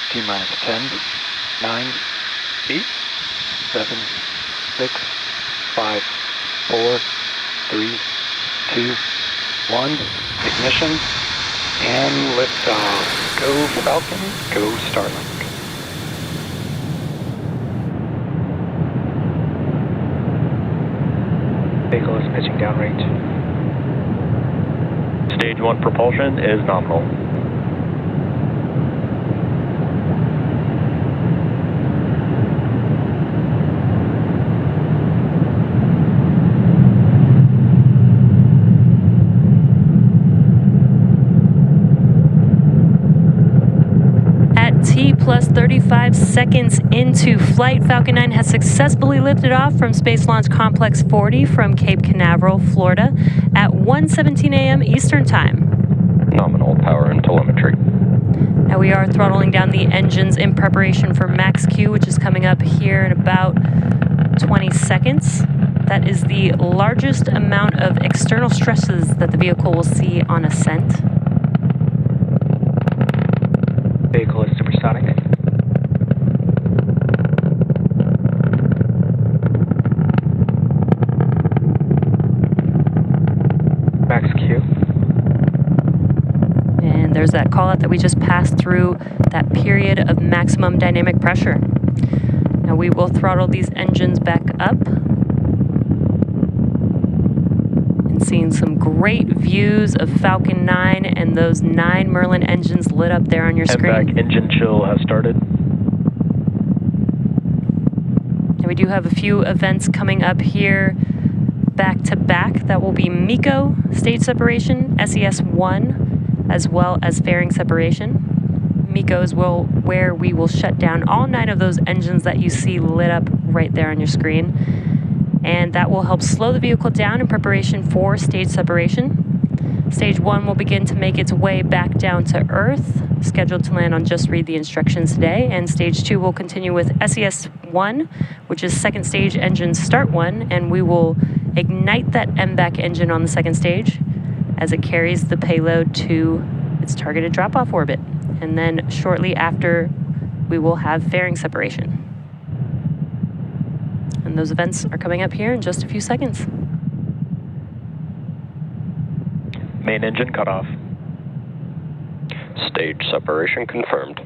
T minus 10, 9, 8, 7, 6, 5, 4, 3, 2, 1. Ignition and liftoff. Go Falcon, go Starlink. Vehicle is pitching downrange. Stage 1 propulsion is nominal. T plus 35 seconds into flight, Falcon 9 has successfully lifted off from Space Launch Complex 40 from Cape Canaveral, Florida at 1:17 a.m. Eastern Time. Nominal power and telemetry. Now we are throttling down the engines in preparation for max Q, which is coming up here in about 20 seconds. That is the largest amount of external stresses that the vehicle will see on ascent. Vehicle is supersonic. Max Q. And there's that call out that we just passed through that period of maximum dynamic pressure. Now we will throttle these engines back up. And seeing some great views of Falcon 9 and those 9 Merlin engines lit up there on your screen. MVAC engine chill has started. And we do have a few events coming up here back to back. That will be MECO stage separation, SES-1, as well as fairing separation. MECO is where we will shut down all 9 of those engines that you see lit up right there on your screen. And that will help slow the vehicle down in preparation for stage separation. Stage 1 will begin to make its way back down to Earth, scheduled to land on Just Read the Instructions today. And Stage 2 will continue with SES-1, which is second stage engine start 1, and we will ignite that MVAC engine on the second stage as it carries the payload to its targeted drop-off orbit. And then shortly after, we will have fairing separation. And those events are coming up here in just a few seconds. Main engine cut off. Stage separation confirmed.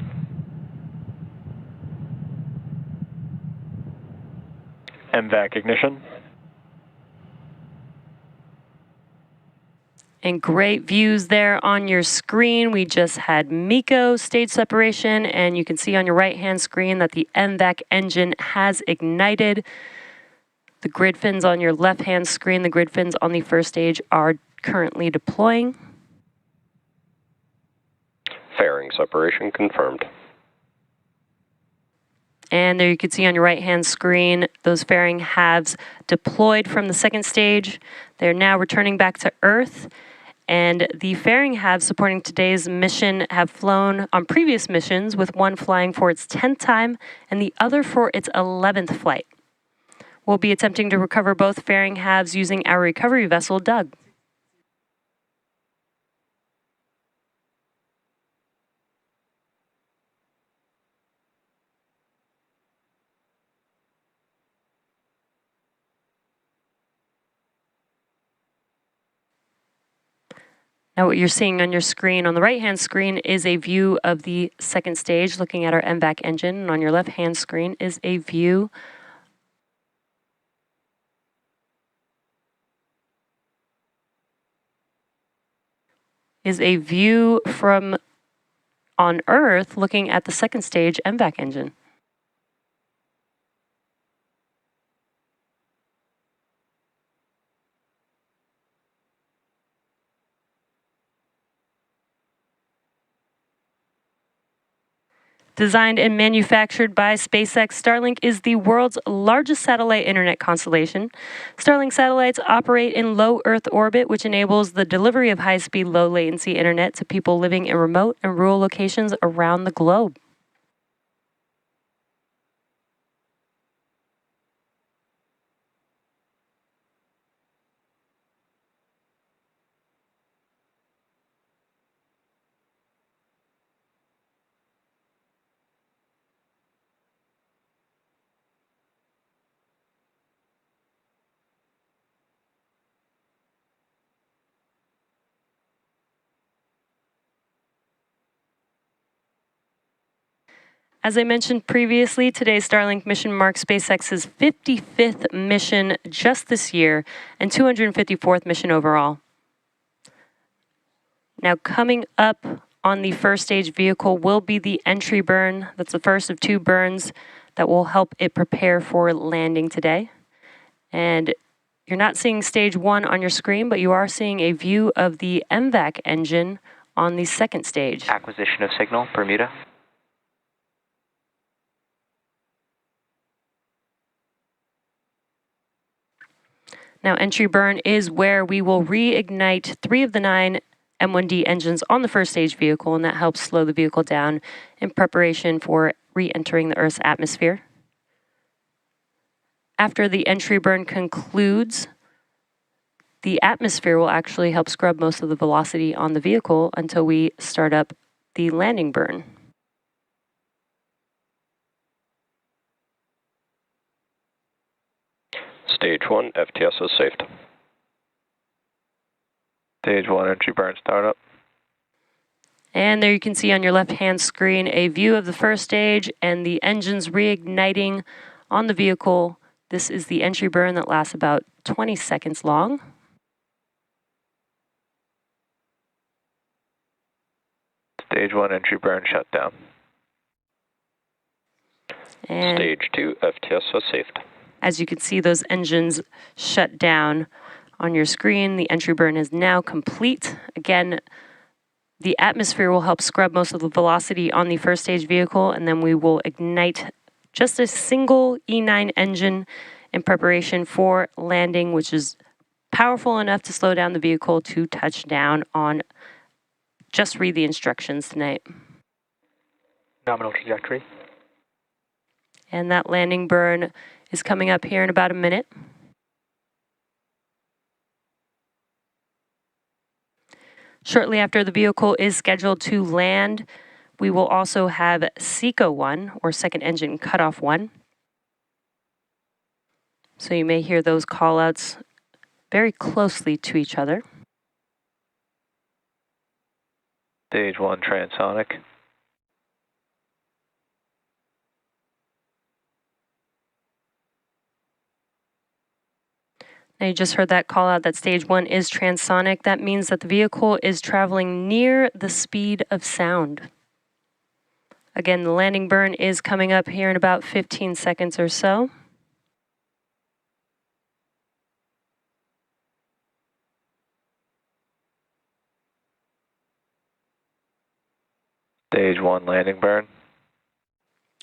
MVAC ignition. And great views there on your screen. We just had MECO stage separation, and you can see on your right-hand screen that the MVAC engine has ignited. The grid fins on your left-hand screen, the grid fins on the first stage are currently deploying. Fairing separation confirmed. And there you can see on your right-hand screen, those fairing halves deployed from the second stage. They're now returning back to Earth. And the fairing halves supporting today's mission have flown on previous missions, with one flying for its 10th time and the other for its 11th flight. We'll be attempting to recover both fairing halves using our recovery vessel, Doug. Now what you're seeing on your screen, on the right-hand screen, is a view of the second stage looking at our MVAC engine. And on your left-hand screen is a view from on Earth looking at the second stage MVAC engine. Designed and manufactured by SpaceX, Starlink is the world's largest satellite internet constellation. Starlink satellites operate in low Earth orbit, which enables the delivery of high-speed, low-latency internet to people living in remote and rural locations around the globe. As I mentioned previously, today's Starlink mission marks SpaceX's 55th mission just this year and 254th mission overall. Now, coming up on the first stage vehicle will be the entry burn. That's the first of 2 burns that will help it prepare for landing today. And you're not seeing stage 1 on your screen, but you are seeing a view of the MVAC engine on the second stage. Acquisition of signal, Bermuda. Now, entry burn is where we will reignite 3 of the 9 M1D engines on the first stage vehicle, and that helps slow the vehicle down in preparation for re-entering the Earth's atmosphere. After the entry burn concludes, the atmosphere will actually help scrub most of the velocity on the vehicle until we start up the landing burn. Stage 1, FTS is saved. Stage 1 entry burn startup. And there you can see on your left-hand screen a view of the first stage and the engines reigniting on the vehicle. This is the entry burn that lasts about 20 seconds long. Stage 1 entry burn shut down. And Stage 2, FTS is saved. as you can see, those engines shut down on your screen. The entry burn is now complete. Again, the atmosphere will help scrub most of the velocity on the first stage vehicle, and then we will ignite just a single E9 engine in preparation for landing, which is powerful enough to slow down the vehicle to touch down on. Just read the instructions tonight. Nominal trajectory. And that landing burn is coming up here in about a minute. Shortly after the vehicle is scheduled to land, we will also have SECO 1, or second engine cutoff 1. So you may hear those callouts very closely to each other. Stage 1 transonic. Now you just heard that call out that stage 1 is transonic. That means that the vehicle is traveling near the speed of sound. Again, the landing burn is coming up here in about 15 seconds or so. Stage 1 landing burn.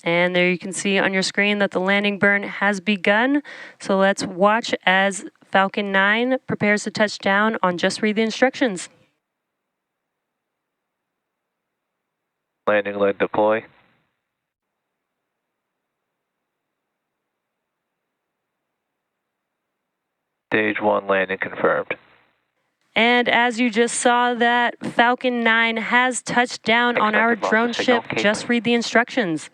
And there you can see on your screen that the landing burn has begun. So let's watch as Falcon 9 prepares to touch down on Just Read the Instructions. Landing leg deploy. Stage 1 landing confirmed. And as you just saw, that Falcon 9 has touched down on our drone ship. Just read the instructions.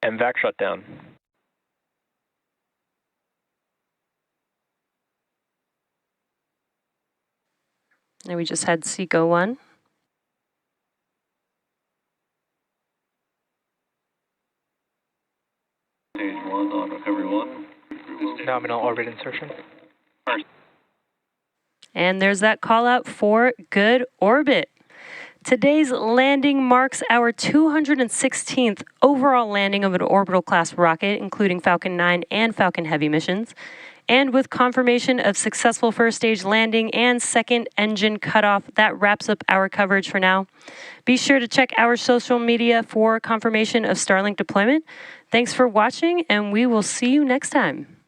MVAC shutdown. And we just had SECO 1. Stage 1 on recovery 1. Nominal orbit insertion. And there's that call out for good orbit. Today's landing marks our 216th overall landing of an orbital class rocket, including Falcon 9 and Falcon Heavy missions. And with confirmation of successful first stage landing and second engine cutoff, that wraps up our coverage for now. Be sure to check our social media for confirmation of Starlink deployment. Thanks for watching, and we will see you next time.